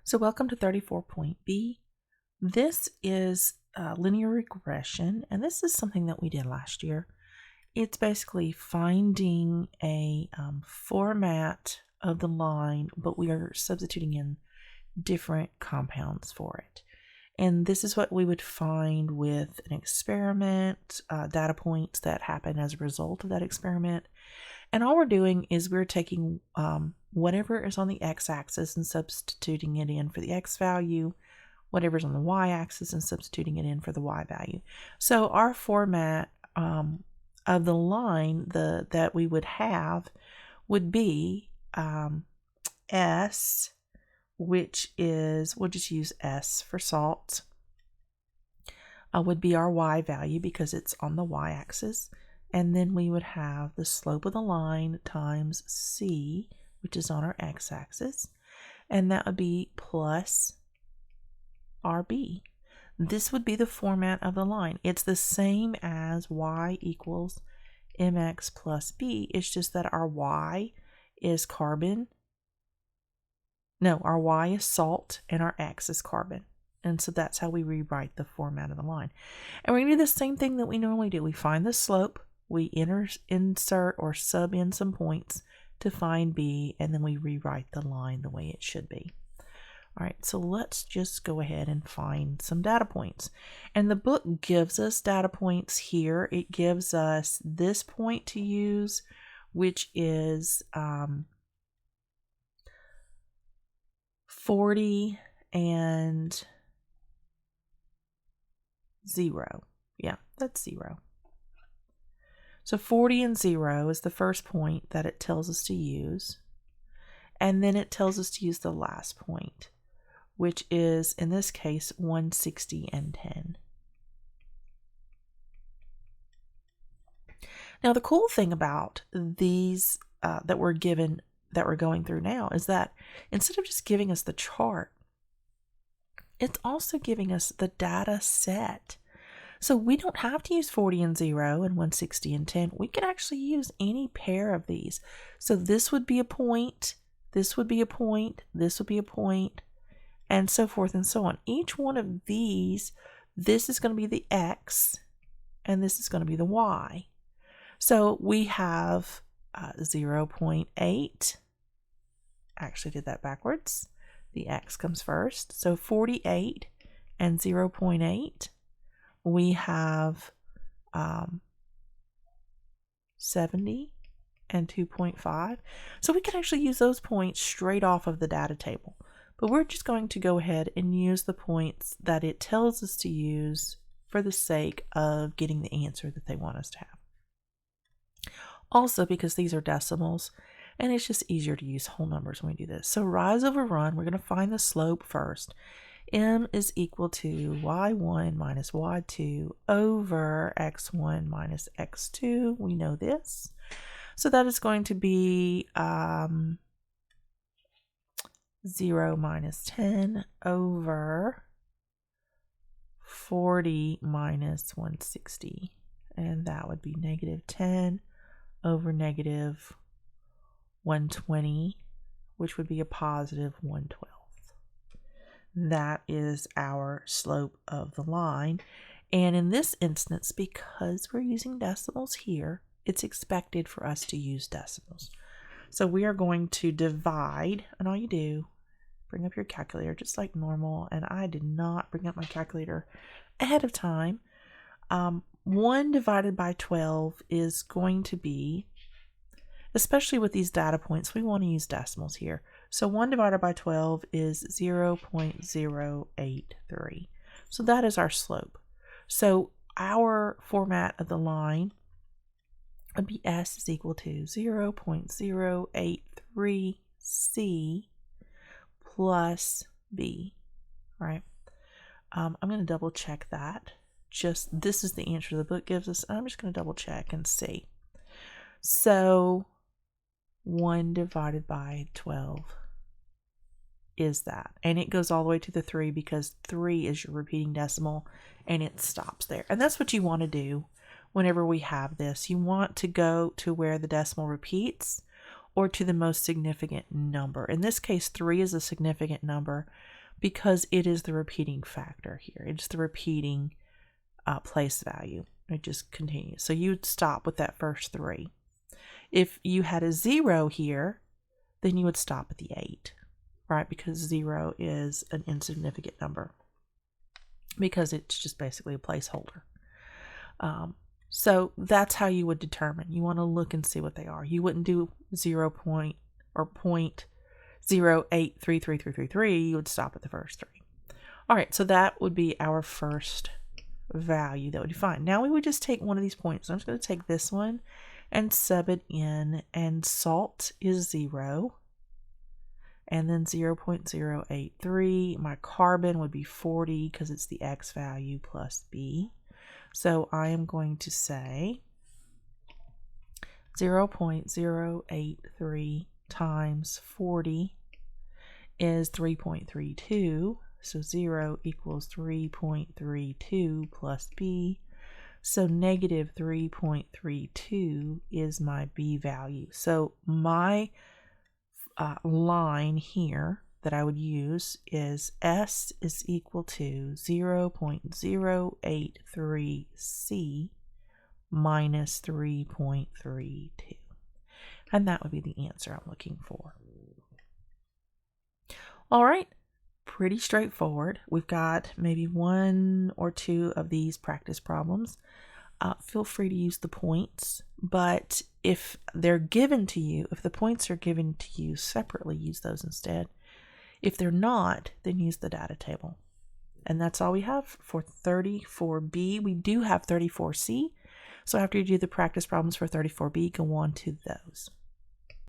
So welcome to 34.B. This is linear regression, and this is something that we did last year. It's basically finding a format of the line, but we are substituting in different compounds for it. And this is what we would find with an experiment, data points that happen as a result of that experiment. And all we're doing is we're taking whatever is on the x-axis and substituting it in for the x value, whatever's on the y-axis and substituting it in for the y value. So our format of the line that we would have would be S, which is, we'll just use S for salt, would be our y value because it's on the y-axis. And then we would have the slope of the line times C, which is on our x-axis. And that would be plus RB. This would be the format of the line. It's the same as y equals mx plus b. It's just that our y is carbon. No, our y is salt and our x is carbon. And so that's how we rewrite the format of the line. And we're going to do the same thing that we normally do. We find the slope. We insert or sub in some points to find b, and then we rewrite the line the way it should be. All right, so let's just go ahead and find some data points. And the book gives us data points here. It gives us this point to use, which is 40 and 0. Yeah, that's 0. So 40 and 0 is the first point that it tells us to use. And then it tells us to use the last point, which is, in this case, 160 and 10. Now, the cool thing about these that we're going through now is that instead of just giving us the chart, it's also giving us the data set. So we don't have to use 40 and 0 and 160 and 10. We can actually use any pair of these. So this would be a point, this would be a point, this would be a point, and so forth and so on. Each one of these, this is going to be the x, and this is going to be the y. So we have 0.8. I actually did that backwards. The x comes first. So 48 and 0.8. We have 70 and 2.5. So we can actually use those points straight off of the data table. But we're just going to go ahead and use the points that it tells us to use for the sake of getting the answer that they want us to have. Also, because these are decimals, and it's just easier to use whole numbers when we do this. So rise over run, we're going to find the slope first. M is equal to y1 minus y2 over x1 minus x2. We know this. So that is going to be 0 minus 10 over 40 minus 160. And that would be negative 10 over negative 120, which would be a positive 112. That is our slope of the line. And in this instance, because we're using decimals here, it's expected for us to use decimals. So we are going to divide, and all you do, bring up your calculator just like normal. And I did not bring up my calculator ahead of time. 1 divided by 12 is going to be, especially with these data points, we want to use decimals here. So 1 divided by 12 is 0.083. So that is our slope. So our format of the line would be S is equal to 0.083 C plus B. All right. I'm going to double check that. This is the answer the book gives us. I'm just going to double check and see. So 1 divided by 12 is that. And it goes all the way to the 3 because 3 is your repeating decimal and it stops there. And that's what you want to do whenever we have this. You want to go to where the decimal repeats or to the most significant number. In this case, 3 is a significant number because it is the repeating factor here. It's the repeating place value. It just continues. So you would stop with that first 3. If you had a 0 here, then you would stop at the 8, right? Because 0 is an insignificant number because it's just basically a placeholder. So that's how you would determine. You want to look and see what they are. You wouldn't do 0 point or 0.083333. You would stop at the first 3. All right, so that would be our first value that would be fine. Now we would just take one of these points. I'm just going to take this one and sub it in, and salt is 0. And then 0.083. My carbon would be 40 because it's the X value plus B. So I am going to say 0.083 times 40 is 3.32. So 0 equals 3.32 plus B. So negative 3.32 is my B value. So my line here that I would use is S is equal to 0.083 C minus 3.32. And that would be the answer I'm looking for. All right, pretty straightforward. We've got maybe 1 or 2 of these practice problems. Feel free to use the points, but if they're given to you, if the points are given to you separately, use those instead. If they're not, then use the data table. And that's all we have for 34B. We do have 34C, so after you do the practice problems for 34B, go on to those.